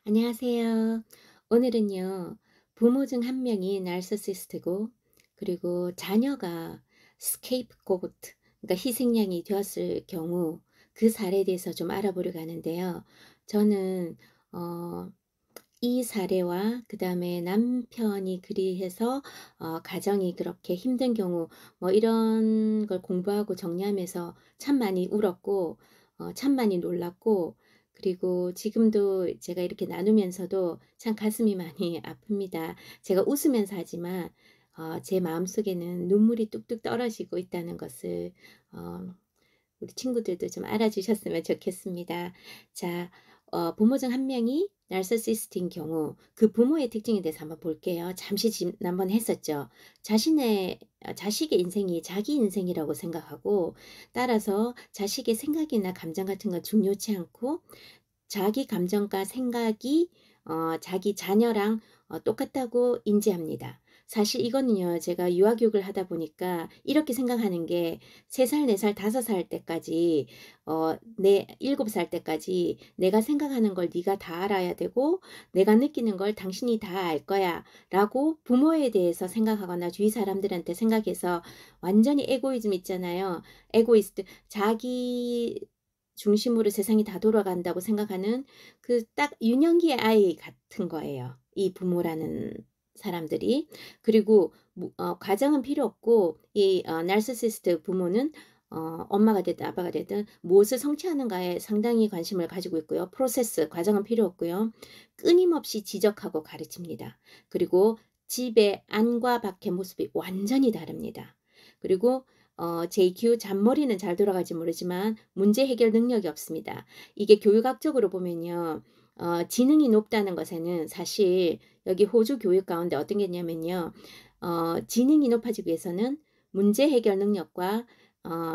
안녕하세요. 오늘은요, 부모 중 한 명이 나르시시스트고, 그리고 자녀가 스케이프고트, 그러니까 희생양이 되었을 경우 그 사례에 대해서 좀 알아보려고 하는데요. 저는, 어, 이 사례와 그 다음에 남편이 그리해서 가정이 그렇게 힘든 경우, 뭐 이런 걸 공부하고 정리하면서 참 많이 울었고, 참 많이 놀랐고, 그리고 지금도 제가 이렇게 나누면서도 참 가슴이 많이 아픕니다. 제가 웃으면서 하지만 제 마음속에는 눈물이 뚝뚝 떨어지고 있다는 것을 어, 우리 친구들도 좀 알아주셨으면 좋겠습니다. 자, 부모 중 한 명이 나르시시스트인 경우 그 부모의 특징에 대해서 한번 볼게요. 잠시 지난번 했었죠. 자식의 인생이 자기 인생이라고 생각하고, 따라서 자식의 생각이나 감정 같은 건 중요치 않고, 자기 감정과 생각이 자기 자녀랑 똑같다고 인지합니다. 사실 이거는요, 제가 유아교육을 하다 보니까 이렇게 생각하는 게 3살, 4살, 5살 때까지, 7살 때까지 내가 생각하는 걸 네가 다 알아야 되고, 내가 느끼는 걸 당신이 다 알 거야 라고 부모에 대해서 생각하거나 주위 사람들한테 생각해서 완전히 에고이즘 있잖아요. 에고이스트, 자기 중심으로 세상이 다 돌아간다고 생각하는 그 딱 유년기의 아이 같은 거예요, 이 부모라는 사람들이. 그리고 가정은 필요 없고 이 나르시시스트 부모는 엄마가 됐든 아빠가 됐든 무엇을 성취하는가에 상당히 관심을 가지고 있고요. 프로세스, 과정은 필요 없고요. 끊임없이 지적하고 가르칩니다. 그리고 집의 안과 밖의 모습이 완전히 다릅니다. 그리고 JQ 잔머리는 잘 돌아갈지 모르지만 문제 해결 능력이 없습니다. 이게 교육학적으로 보면요. 지능이 높다는 것에는 사실 여기 호주 교육 가운데 어떤 게 있냐면요. 지능이 높아지기 위해서는 문제 해결 능력과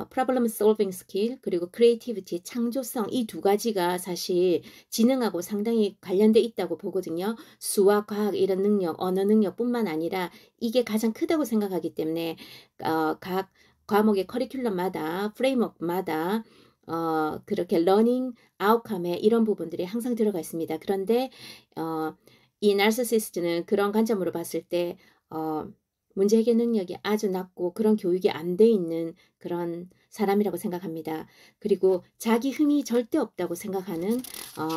problem solving skill 그리고 creativity 창조성 이 두 가지가 사실 지능하고 상당히 관련돼 있다고 보거든요. 수학, 과학 이런 능력, 언어 능력뿐만 아니라 이게 가장 크다고 생각하기 때문에 각 과목의 커리큘럼마다 프레임워크마다 그렇게 러닝 아웃컴에 이런 부분들이 항상 들어가 있습니다. 그런데 이 나르시시스트는 그런 관점으로 봤을 때 어, 문제 해결 능력이 아주 낮고 그런 교육이 안 돼 있는 그런 사람이라고 생각합니다. 그리고 자기 힘이 절대 없다고 생각하는 어,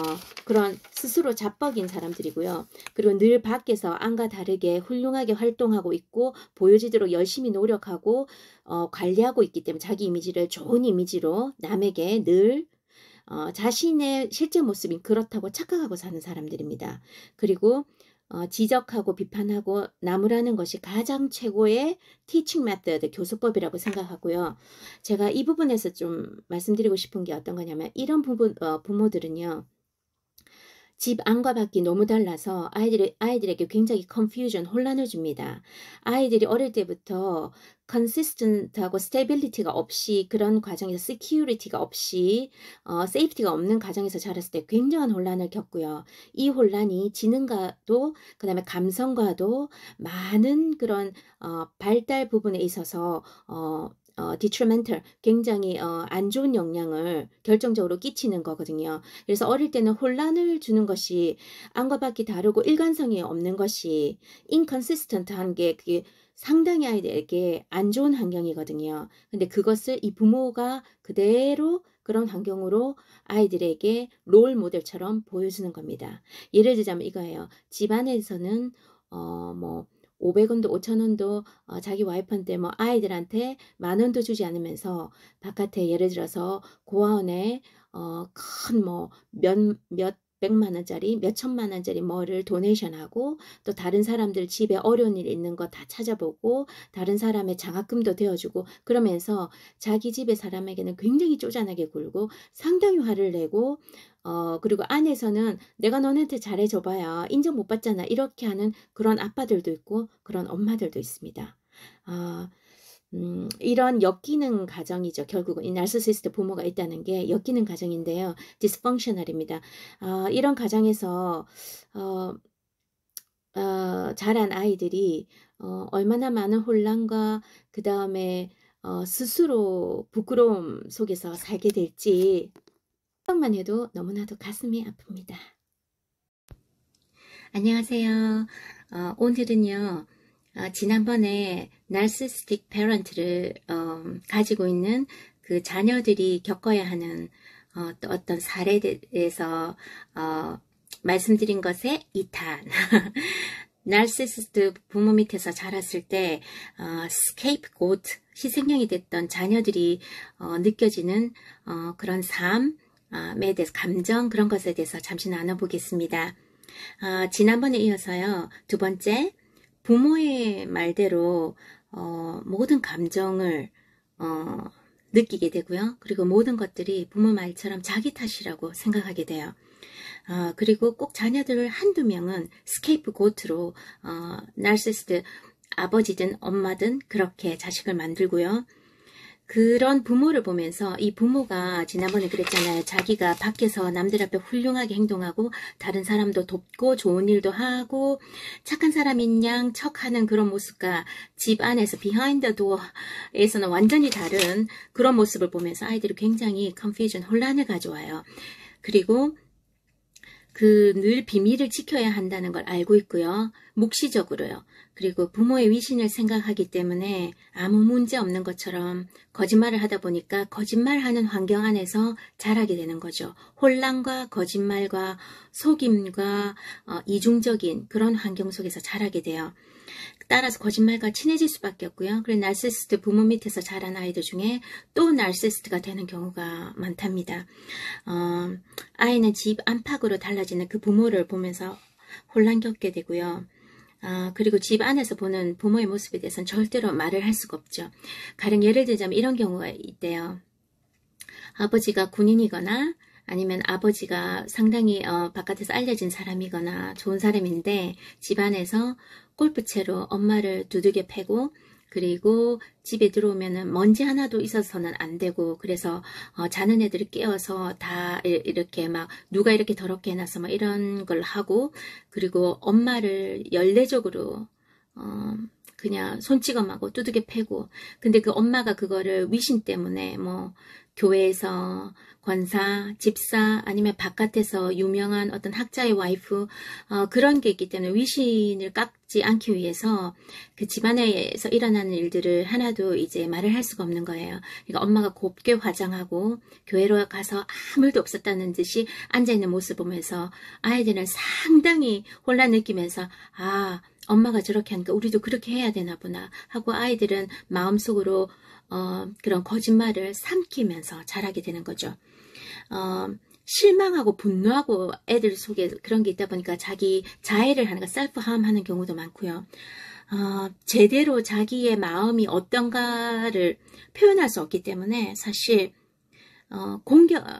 그런 스스로 자뻑인 사람들이고요. 그리고 늘 밖에서 안과 다르게 훌륭하게 활동하고 있고 보여지도록 열심히 노력하고 관리하고 있기 때문에 자기 이미지를 좋은 이미지로 남에게 늘 자신의 실제 모습이 그렇다고 착각하고 사는 사람들입니다. 그리고 지적하고 비판하고 나무라는 것이 가장 최고의 티칭 메서드, 교수법이라고 생각하고요. 제가 이 부분에서 좀 말씀드리고 싶은 게 어떤 거냐면 이런 부모들은요. 집 안과 밖이 너무 달라서 아이들에게 굉장히 confusion, 혼란을 줍니다. 아이들이 어릴 때부터 consistent하고 stability가 없이 그런 과정에서 security가 없이 safety가 없는 가정에서 자랐을 때 굉장한 혼란을 겪고요. 이 혼란이 지능과도 그다음에 감성과도 많은 그런 발달 부분에 있어서 detrimental 굉장히 안 좋은 영향을 결정적으로 끼치는 거거든요. 그래서 어릴 때는 혼란을 주는 것이 안과 밖이 다르고 일관성이 없는 것이 inconsistent한 게 그게 상당히 아이들에게 안 좋은 환경이거든요. 근데 그것을 이 부모가 그대로 그런 환경으로 아이들에게 롤 모델처럼 보여주는 겁니다. 예를 들자면 이거예요. 집안에서는 뭐 500원도 5,000원도 자기 와이프한테 뭐 아이들한테 10,000원도 주지 않으면서 바깥에 예를 들어서 고아원에 큰 뭐 몇 백만 원짜리 몇 천만 원짜리 뭐를 도네이션하고 또 다른 사람들 집에 어려운 일 있는 거 다 찾아보고 다른 사람의 장학금도 되어주고 그러면서 자기 집의 사람에게는 굉장히 쪼잔하게 굴고 상당히 화를 내고 그리고 안에서는 내가 너네한테 잘해줘 봐야 인정 못 받잖아 이렇게 하는 그런 아빠들도 있고 그런 엄마들도 있습니다. 아, 이런 엮이는 가정이죠. 결국은 이 나르시시스트 부모가 있다는 게 엮이는 가정인데요. 디스펑셔널입니다. 이런 가정에서 어, 자란 아이들이 얼마나 많은 혼란과 그 다음에 스스로 부끄러움 속에서 살게 될지 생각만 해도 너무나도 가슴이 아픕니다. 안녕하세요. 오늘은요, 지난번에 narcissistic parent를 가지고 있는 그 자녀들이 겪어야 하는 또 어떤 사례에 대해서 말씀드린 것의 2탄. narcissist 부모 밑에서 자랐을 때 scapegoat, 희생양이 됐던 자녀들이 느껴지는 그런 삶에 대해서 감정, 그런 것에 대해서 잠시 나눠보겠습니다. 지난번에 이어서요, 두 번째, 부모의 말대로 모든 감정을 느끼게 되고요. 그리고 모든 것들이 부모 말처럼 자기 탓이라고 생각하게 돼요. 그리고 꼭 자녀들 한두 명은 스케이프고트로 나르시시스트 아버지든 엄마든 그렇게 자식을 만들고요. 그런 부모를 보면서 이 부모가 지난번에 그랬잖아요. 자기가 밖에서 남들 앞에 훌륭하게 행동하고 다른 사람도 돕고 좋은 일도 하고 착한 사람인 양 척하는 그런 모습과 집 안에서 비하인드 도어에서는 완전히 다른 그런 모습을 보면서 아이들이 굉장히 confusion, 혼란을 가져와요. 그리고 늘 비밀을 지켜야 한다는 걸 알고 있고요. 묵시적으로요. 그리고 부모의 위신을 생각하기 때문에 아무 문제 없는 것처럼 거짓말을 하다 보니까 거짓말하는 환경 안에서 자라게 되는 거죠. 혼란과 거짓말과 속임과 이중적인 그런 환경 속에서 자라게 돼요. 따라서 거짓말과 친해질 수밖에 없고요. 그리고 나르시시스트 부모 밑에서 자란 아이들 중에 또 나르시시스트가 되는 경우가 많답니다. 아이는 집 안팎으로 달라지는 그 부모를 보면서 혼란 겪게 되고요. 그리고 집 안에서 보는 부모의 모습에 대해서는 절대로 말을 할 수가 없죠. 가령 예를 들자면 이런 경우가 있대요. 아버지가 군인이거나 아니면 아버지가 상당히 바깥에서 알려진 사람이거나 좋은 사람인데 집안에서 골프채로 엄마를 두들겨 패고 그리고 집에 들어오면은 먼지 하나도 있어서는 안 되고 그래서 자는 애들을 깨워서 다 이렇게 막 누가 이렇게 더럽게 해놨어 막 이런 걸 하고 그리고 엄마를 연례적으로 그냥 손찌검하고 두들겨 패고 근데 그 엄마가 그거를 위신 때문에 뭐 교회에서 권사, 집사 아니면 바깥에서 유명한 어떤 학자의 와이프 그런 게 있기 때문에 위신을 깎지 않기 위해서 그 집안에서 일어나는 일들을 하나도 이제 말을 할 수가 없는 거예요. 그러니까 엄마가 곱게 화장하고 교회로 가서 아무 일도 없었다는 듯이 앉아있는 모습 보면서 아이들은 상당히 혼란 느끼면서 엄마가 저렇게 하니까 우리도 그렇게 해야 되나 보나 하고 아이들은 마음속으로 그런 거짓말을 삼키면서 자라게 되는 거죠. 실망하고 분노하고 애들 속에 그런 게 있다 보니까 자기 자해를 하는 거 셀프함 하는 경우도 많고요. 제대로 자기의 마음이 어떤가를 표현할 수 없기 때문에 사실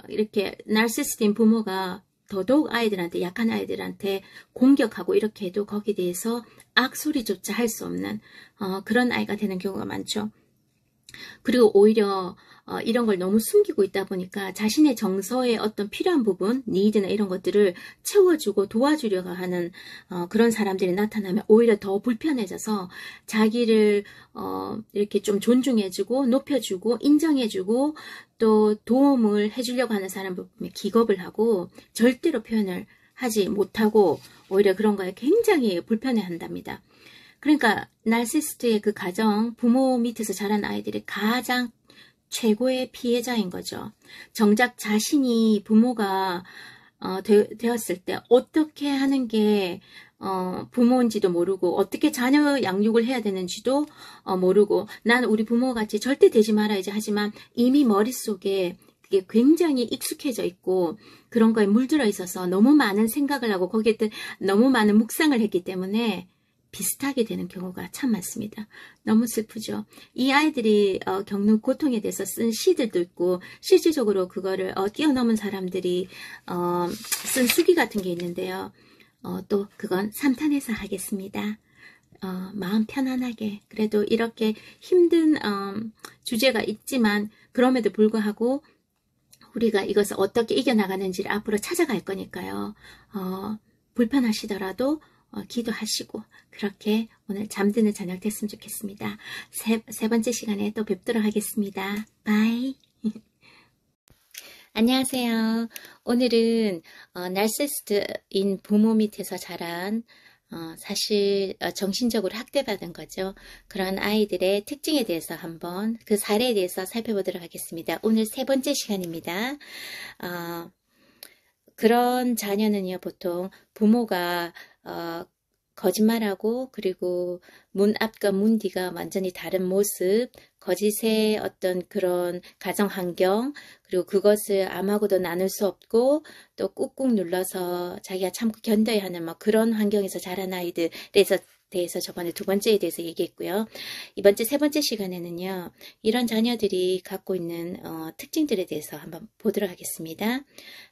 이렇게 나르시시스트인 부모가 더더욱 아이들한테 약한 아이들한테 공격하고 이렇게 해도 거기에 대해서 악소리조차 할 수 없는 그런 아이가 되는 경우가 많죠. 그리고 오히려 이런 걸 너무 숨기고 있다 보니까 자신의 정서의 어떤 필요한 부분, 니드나 이런 것들을 채워주고 도와주려고 하는 그런 사람들이 나타나면 오히려 더 불편해져서 자기를 이렇게 좀 존중해주고 높여주고 인정해주고 또 도움을 해주려고 하는 사람을 보면 기겁을 하고 절대로 표현을 하지 못하고 오히려 그런 거에 굉장히 불편해한답니다. 그러니까 나르시시스트의 그 가정, 부모 밑에서 자란 아이들이 가장 최고의 피해자인 거죠. 정작 자신이 부모가 되었을 때 어떻게 하는 게 부모인지도 모르고 어떻게 자녀 양육을 해야 되는지도 모르고 난 우리 부모같이 절대 되지 말아야지 하지만 이미 머릿속에 그게 굉장히 익숙해져 있고 그런 거에 물들어 있어서 너무 많은 생각을 하고 거기에 너무 많은 묵상을 했기 때문에 비슷하게 되는 경우가 참 많습니다. 너무 슬프죠. 이 아이들이 겪는 고통에 대해서 쓴 시들도 있고 실질적으로 그거를 뛰어넘은 사람들이 쓴 수기 같은 게 있는데요. 또 그건 3탄에서 하겠습니다. 마음 편안하게 그래도 이렇게 힘든 주제가 있지만 그럼에도 불구하고 우리가 이것을 어떻게 이겨나가는지를 앞으로 찾아갈 거니까요. 불편하시더라도 기도하시고 그렇게 오늘 잠드는 저녁 됐으면 좋겠습니다. 세 번째 시간에 또 뵙도록 하겠습니다. 바이. 안녕하세요. 오늘은 나르시시스트인 부모 밑에서 자란 사실 정신적으로 학대받은 거죠. 그런 아이들의 특징에 대해서 한번 그 사례에 대해서 살펴보도록 하겠습니다. 오늘 세 번째 시간입니다. 그런 자녀는요, 보통 부모가 거짓말하고 그리고 문 앞과 문 뒤가 완전히 다른 모습, 거짓의 어떤 그런 가정 환경, 그리고 그것을 암하고도 나눌 수 없고 또 꾹꾹 눌러서 자기가 참고 견뎌야 하는 뭐 그런 환경에서 자란 아이들에 대해서 저번에 두 번째에 대해서 얘기했고요. 이번 주 세 번째 시간에는요, 이런 자녀들이 갖고 있는 특징들에 대해서 한번 보도록 하겠습니다.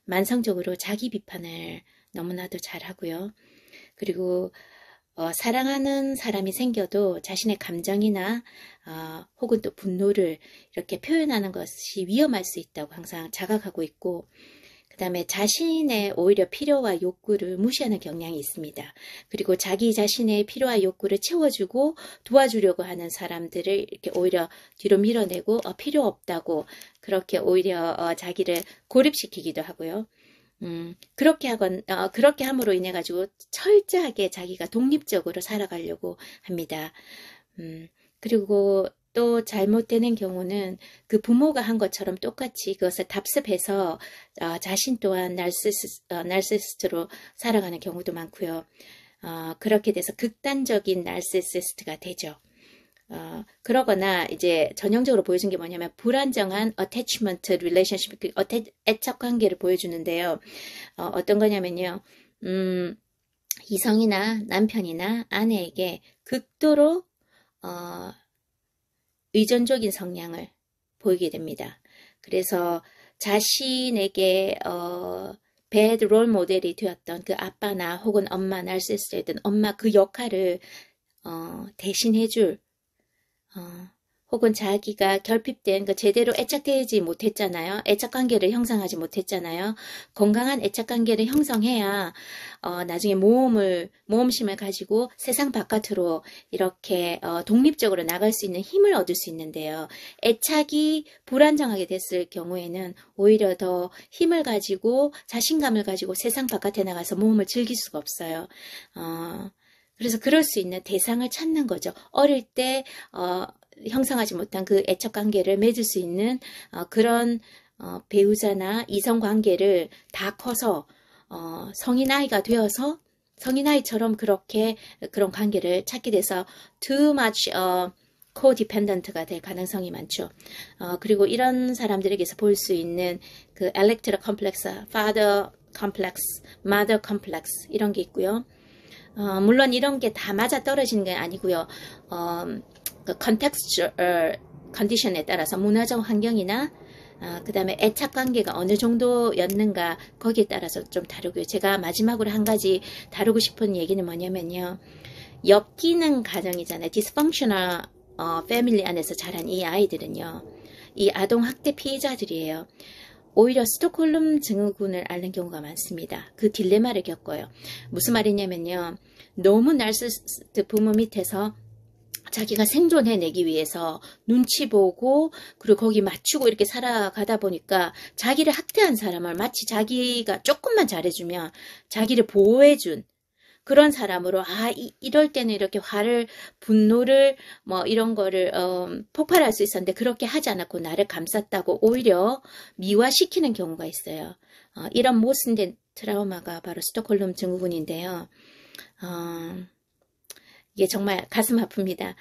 만성적으로 자기 비판을 너무나도 잘하고요. 그리고 사랑하는 사람이 생겨도 자신의 감정이나 혹은 또 분노를 이렇게 표현하는 것이 위험할 수 있다고 항상 자각하고 있고, 그 다음에 자신의 오히려 필요와 욕구를 무시하는 경향이 있습니다. 그리고 자기 자신의 필요와 욕구를 채워주고 도와주려고 하는 사람들을 이렇게 오히려 뒤로 밀어내고 필요 없다고 그렇게 오히려 자기를 고립시키기도 하고요. 그렇게 함으로 인해 가지고 철저하게 자기가 독립적으로 살아가려고 합니다. 그리고 또 잘못되는 경우는 그 부모가 한 것처럼 똑같이 그것을 답습해서 자신 또한 나르시시스트로 살아가는 경우도 많고요. 그렇게 돼서 극단적인 나르시시스트가 되죠. 그러거나 이제 전형적으로 보여준 게 뭐냐면 불안정한 attachment relationship, 애착 관계를 보여주는데요. 어떤 거냐면요. 이성이나 남편이나 아내에게 극도로 의존적인 성향을 보이게 됩니다. 그래서 자신에게 bad role 모델이 되었던 그 아빠나 혹은 엄마, 나르시시스트든 엄마 그 역할을 대신해줄 혹은 자기가 결핍된 제대로 애착되지 못했잖아요. 애착관계를 형성하지 못했잖아요. 건강한 애착관계를 형성해야 나중에 모험심을 가지고 세상 바깥으로 이렇게 독립적으로 나갈 수 있는 힘을 얻을 수 있는데요. 애착이 불안정하게 됐을 경우에는 오히려 더 힘을 가지고 자신감을 가지고 세상 바깥에 나가서 모험을 즐길 수가 없어요. 그래서 그럴 수 있는 대상을 찾는 거죠. 어릴 때 형성하지 못한 그 애착관계를 맺을 수 있는 그런 배우자나 이성관계를 다 커서 성인아이가 되어서 성인아이처럼 그런 관계를 찾게 돼서 too much co-dependent가 될 가능성이 많죠. 그리고 이런 사람들에게서 볼 수 있는 그 electoral complex, father complex, mother complex 이런 게 있고요. 물론 이런 게 다 맞아 떨어지는 게 아니고요. 그 contextual condition에 따라서 문화적 환경이나 그 다음에 애착 관계가 어느 정도였는가 거기에 따라서 좀 다르고요. 제가 마지막으로 한 가지 다루고 싶은 얘기는 뭐냐면요. 엮이는 가정이잖아요. dysfunctional family 안에서 자란 이 아이들은요. 이 아동학대 피해자들이에요. 오히려 스톡홀름 증후군을 앓는 경우가 많습니다. 그 딜레마를 겪어요. 무슨 말이냐면요. 너무 나르시시스트 부모 밑에서 자기가 생존해내기 위해서 눈치 보고 그리고 거기 맞추고 이렇게 살아가다 보니까 자기를 학대한 사람을 마치 자기가 조금만 잘해주면 자기를 보호해준 그런 사람으로 이럴 때는 이렇게 분노를 뭐 이런 거를 폭발할 수 있었는데 그렇게 하지 않았고 나를 감쌌다고 오히려 미화시키는 경우가 있어요. 이런 모순된 트라우마가 바로 스톡홀름 증후군인데요. 이게 정말 가슴 아픕니다.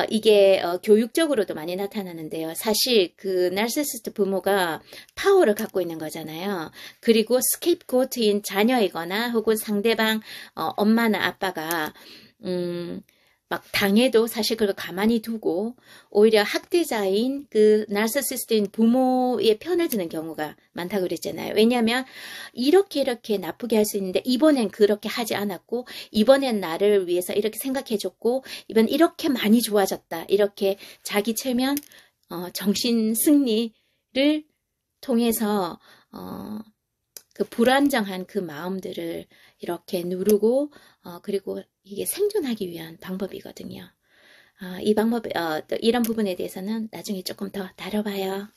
이게 교육적으로도 많이 나타나는데요. 사실 그 나르시시스트 부모가 파워를 갖고 있는 거잖아요. 그리고 스케이프고트인 자녀이거나 혹은 상대방 엄마나 아빠가 막 당해도 사실 그걸 가만히 두고 오히려 학대자인 그 나르시시스트인 부모의 편을 드는 경우가 많다고 그랬잖아요. 왜냐하면 이렇게 나쁘게 할 수 있는데 이번엔 그렇게 하지 않았고 이번엔 나를 위해서 이렇게 생각해줬고 이번 이렇게 많이 좋아졌다. 이렇게 자기 체면, 정신 승리를 통해서 그 불안정한 그 마음들을 이렇게 누르고 그리고 이게 생존하기 위한 방법이거든요. 이 방법, 또 이런 부분에 대해서는 나중에 조금 더 다뤄봐요.